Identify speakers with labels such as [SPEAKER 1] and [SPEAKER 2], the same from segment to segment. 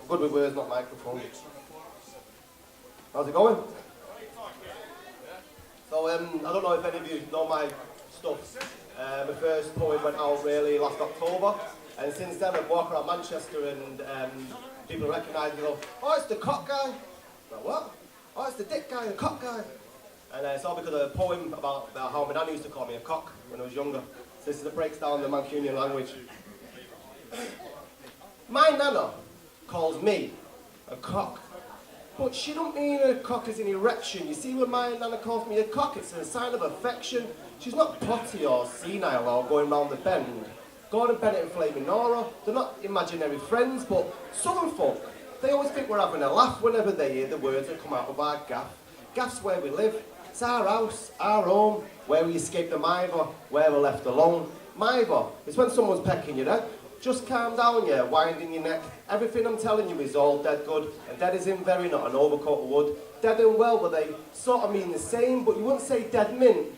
[SPEAKER 1] I'm good with words, not microphones. How's it going? So, I don't know if any of you know my stuff. My first poem went out really last October, and since then I've walked around Manchester and people recognise me and go, oh, it's the cock guy. I'm like, what? Oh, it's the dick guy, the cock guy. And it's all because of a poem about how my nan used to call me a cock when I was younger. So this is it breaks down the Mancunian language. My nana calls me a cock, but she don't mean a cock as an erection. You see, when my nana calls me a cock, it's a sign of affection. She's not potty or senile or going round the bend. Gordon Bennett and Flaming Nora, they're not imaginary friends, but southern folk, they always think we're having a laugh whenever they hear the words that come out of our gaff. Gaff's where we live. It's our house, our home, where we escape the miver, where we're left alone. Miver, it's when someone's pecking your neck. Just calm down, yeah, winding your neck. Everything I'm telling you is all dead good, and dead is in very, not an overcoat of wood. Dead and well, but they sort of mean the same, but you wouldn't say dead mint.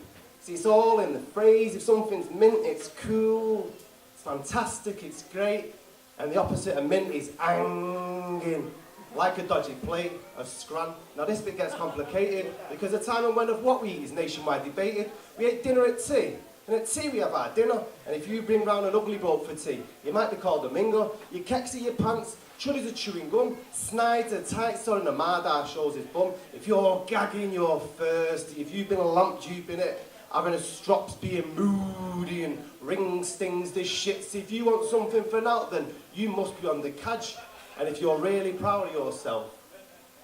[SPEAKER 1] See, it's all in the phrase. If something's mint, it's cool, it's fantastic, it's great, and the opposite of mint is hanging. Like a dodgy plate of scran. Now this bit gets complicated because the time and when of what we eat is nationwide debated. We ate dinner at tea, and at tea we have our dinner, and if you bring round an ugly bloke for tea, you might be called a mingo. Your keks are your pants, chuddies are chewing gum, snides are tight, so and the mardar shows his bum. If you're gagging, you're thirsty. If you've been lamped, you've been it. Having a strops, being moody, and ring stings the shits. If you want something for now, then you must be on the cadge. And if you're really proud of yourself,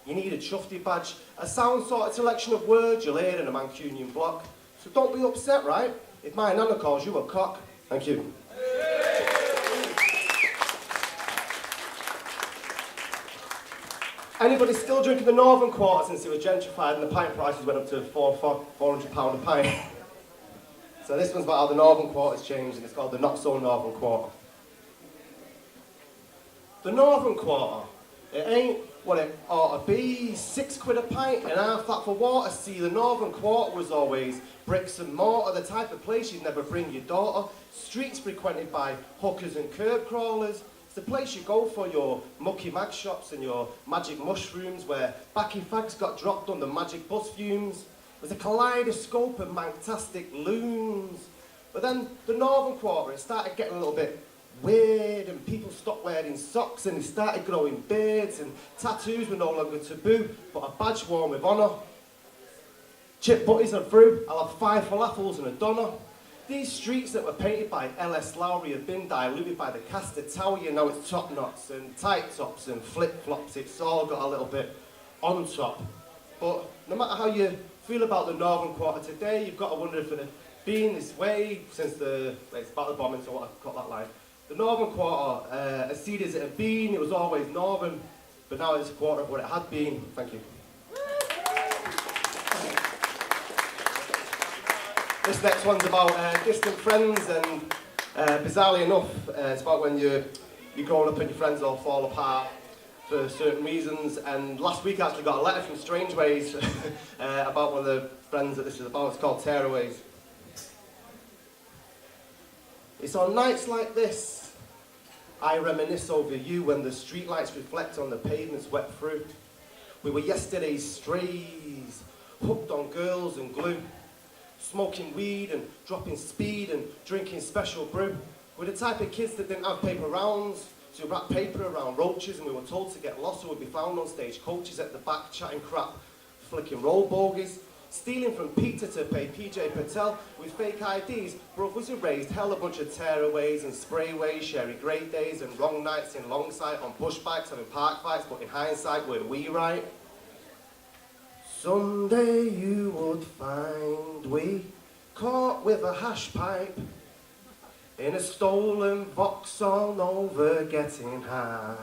[SPEAKER 1] you need a chufty badge. A sound sort of selection of words you'll hear in a Mancunian block. So don't be upset, right? If my nana calls you a cock. Thank you. Anybody still drinking the Northern Quarter since it was gentrified and the pint prices went up to £400 a pint? So this one's about how the Northern Quarter's changed, and it's called the Not So Northern Quarter. The Northern Quarter, it ain't what it ought to be. £6 a pint and half that for water. See, the Northern Quarter was always bricks and mortar, the type of place you'd never bring your daughter. Streets frequented by hookers and curb crawlers. It's the place you go for your mucky mag shops and your magic mushrooms, where backy fags got dropped on the magic bus fumes. It was a kaleidoscope of fantastic loons. But then the Northern Quarter, it started getting a little bit weird, and people stopped wearing socks, and they started growing beards, and tattoos were no longer taboo, but a badge worn with honour. Chip butties are through. I'll have 5 falafels and a doner. These streets that were painted by L.S. Lowry have been diluted by the Castor Tower. You know, it's top knots and tight tops and flip flops. It's all got a little bit on top. But no matter how you feel about the Northern Quarter today, you've got to wonder if it had been this way since it's about the bombing, so what I got that line. The Northern Quarter, as seedy as it had been, it was always northern, but now it's a quarter of what it had been. Thank you. This next one's about distant friends, and bizarrely enough, it's about when you're growing up and your friends all fall apart for certain reasons. And last week I actually got a letter from Strange Ways about one of the friends that this is about. It's called Tearaways. It's on nights like this I reminisce over you, when the streetlights reflect on the pavements wet through. We were yesterday's strays, hooked on girls and glue, smoking weed and dropping speed and drinking special brew. We're the type of kids that didn't have paper rounds, so we wrapped paper around roaches, and we were told to get lost, so we'd be found on stage coaches at the back chatting crap, flicking roll bogies, stealing from Peter to pay PJ Patel with fake IDs. Brothers who raised hell a bunch of tearaways and sprayways, sharing great days and wrong nights in long sight on push bikes, having park fights, but in hindsight, were we right? Someday you would find we caught with a hash pipe in a stolen Vauxhall Nova getting high.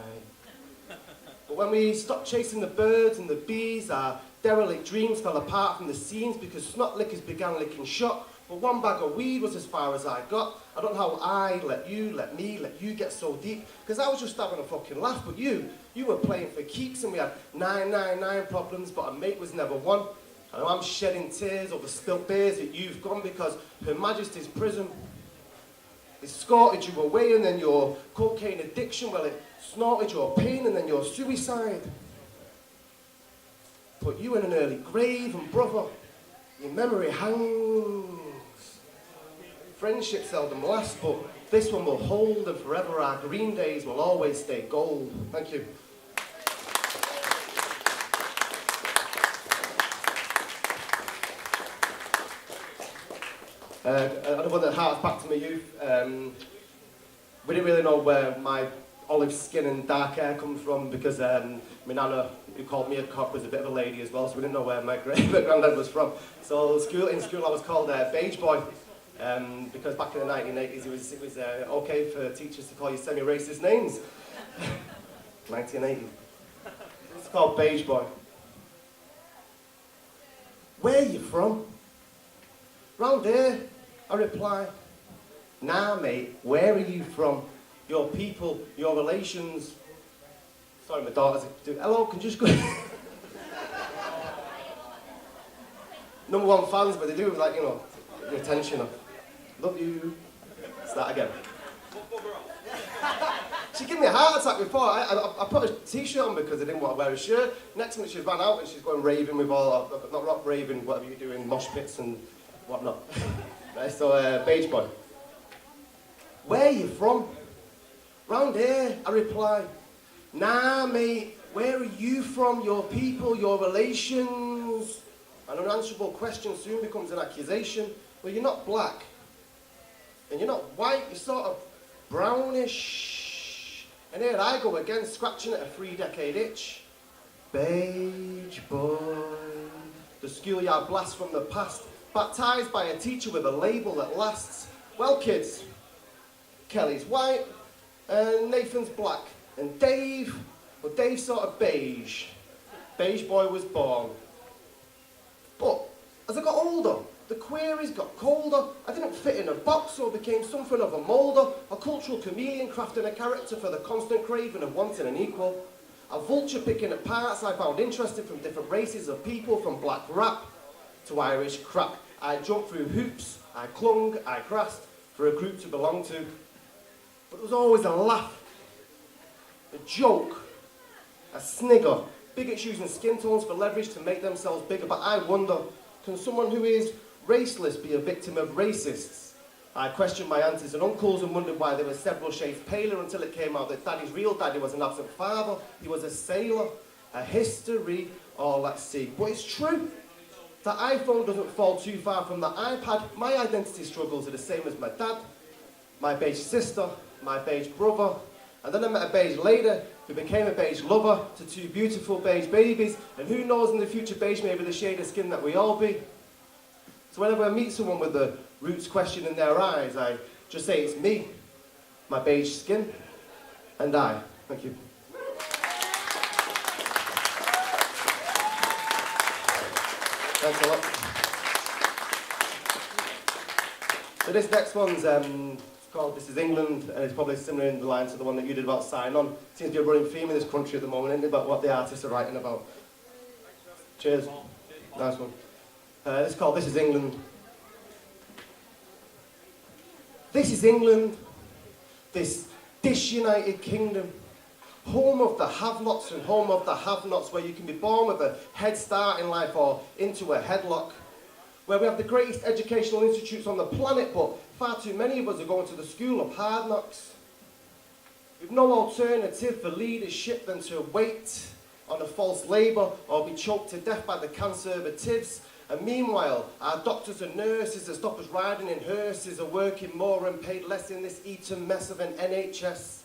[SPEAKER 1] But when we stopped chasing the birds and the bees, our derelict dreams fell apart from the scenes because snot lickers began licking shot. But one bag of weed was as far as I got. I don't know how I let you get so deep, because I was just having a fucking laugh, but you were playing for keeps, and we had 999 problems, but a mate was never one. And I'm shedding tears over spilt beers that you've gone, because Her Majesty's prison It escorted you away, and then your cocaine addiction, well, it snorted your pain, and then your suicide. Put you in an early grave, and brother, your memory hangs. Friendships seldom last, but this one will hold, and forever our green days will always stay gold. Thank you. Another one that harks back to my youth. We didn't really know where my olive skin and dark hair comes from because my nana, who called me a cock, was a bit of a lady as well, so we didn't know where my granddad was from. So in school I was called Beige Boy because back in the 1980s it was okay for teachers to call you semi-racist names. 1980. It's called Beige Boy. Where are you from? Round here, I reply. Nah, mate, where are you from? Your people, your relations. Sorry, my daughter's. Hello, can you just go? Number one fans, but they do like, you know, your attention. Love you. Start again. She gave me a heart attack before. I put a t-shirt on because I didn't want to wear a shirt. Next minute she ran out and she's going raving with all, not rock raving, whatever you're doing, mosh pits and whatnot. Right, so Beige Boy. Where are you from? Round here, I reply. Nah, mate, where are you from? Your people, your relations? An unanswerable question soon becomes an accusation. Well, you're not black. And you're not white, you're sort of brownish. And here I go again, scratching at a 3-decade itch. Beige Boy. The schoolyard blast from the past. Baptised by a teacher with a label that lasts. Well, kids, Kelly's white, and Nathan's black. And Dave, well, Dave's sort of beige. Beige Boy was born. But as I got older, the queries got colder. I didn't fit in a box or became something of a moulder, a cultural chameleon crafting a character for the constant craving of wanting an equal. A vulture picking at parts I found interesting from different races of people, from black rap to Irish crap. I jumped through hoops, I clung, I grasped for a group to belong to. But there was always a laugh, a joke, a snigger. Bigots using skin tones for leverage to make themselves bigger. But I wonder, can someone who is raceless be a victim of racists? I questioned my aunties and uncles and wondered why they were several shades paler until it came out that Daddy's real daddy was an absent father. He was a sailor, a history, all at sea. But it's true. The iPhone doesn't fall too far from the iPad. My identity struggles are the same as my dad, my beige sister, my beige brother, and then I met a beige lady who became a beige lover to 2 beautiful beige babies, and who knows, in the future beige may be the shade of skin that we all be. So whenever I meet someone with the roots question in their eyes, I just say it's me, my beige skin, and I. Thank you. Thanks a lot. So this next one's called This Is England, and it's probably similar in the line to the one that you did about Sign On. It seems to be a running theme in this country at the moment, isn't it, about what the artists are writing about. Cheers. Nice one. It's called This Is England. This is England, this disunited kingdom, home of the have-lots and home of the have-nots, where you can be born with a head start in life or into a headlock, where we have the greatest educational institutes on the planet, but far too many of us are going to the school of hard knocks. We've no alternative for leadership than to wait on a false labour or be choked to death by the conservatives. And meanwhile, our doctors and nurses that stop us riding in hearses are working more and paid less in this eaten mess of an NHS.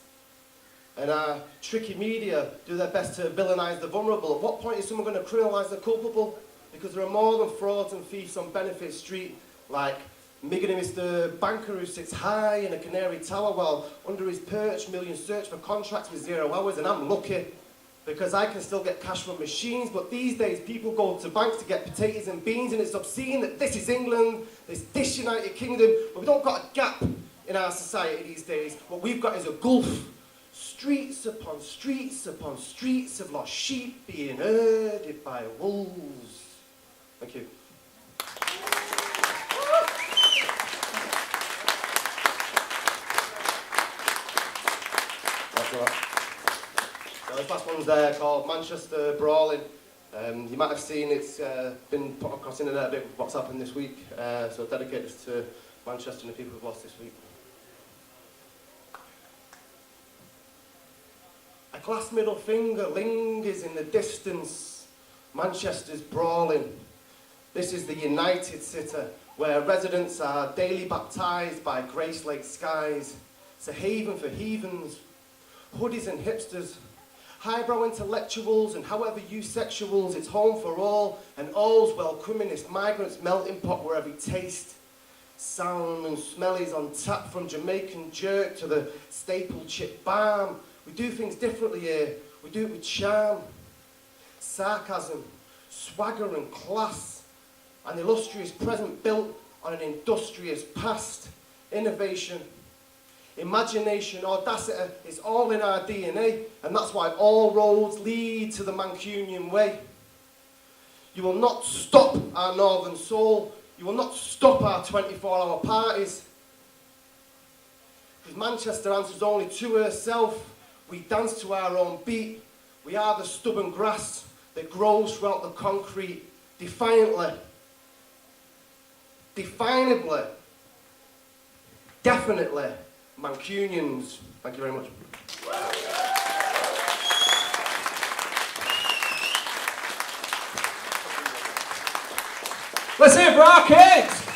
[SPEAKER 1] And our tricky media do their best to villainise the vulnerable. At what point is someone going to criminalise the culpable? Because there are more than frauds and thieves on Benefit Street, like Miggity Mr. Banker who sits high in a canary tower while under his perch millions search for contracts with 0 hours, and I'm lucky because I can still get cash from machines. But these days people go to banks to get potatoes and beans, and it's obscene that this is England, this disunited kingdom, but we don't got a gap in our society these days. What we've got is a gulf. Streets upon streets upon streets of lost sheep being herded by wolves. Thank you. This last one's there called Manchester Brawling. You might have seen it's been put across the internet a bit with what's happened this week, so dedicated to Manchester and the people who've lost this week. A glass middle finger lingers in the distance. Manchester's brawling. This is the United City, where residents are daily baptised by Gracelake skies. It's a haven for heathens, hoodies and hipsters, highbrow intellectuals and however you sexuals. It's home for all, and all's welcoming. It's migrants' melting pot where every taste, sound and smell is on tap, from Jamaican jerk to the staple chip balm. We do things differently here. We do it with charm, sarcasm, swagger and class. An illustrious present built on an industrious past. Innovation, imagination, audacity is all in our DNA, and that's why all roads lead to the Mancunian way. You will not stop our northern soul. You will not stop our 24-hour parties. Because Manchester answers only to herself. We dance to our own beat. We are the stubborn grass that grows throughout the concrete, defiantly, definably, definitely Mancunians. Thank you very much.
[SPEAKER 2] Let's hear it for Argh Kid!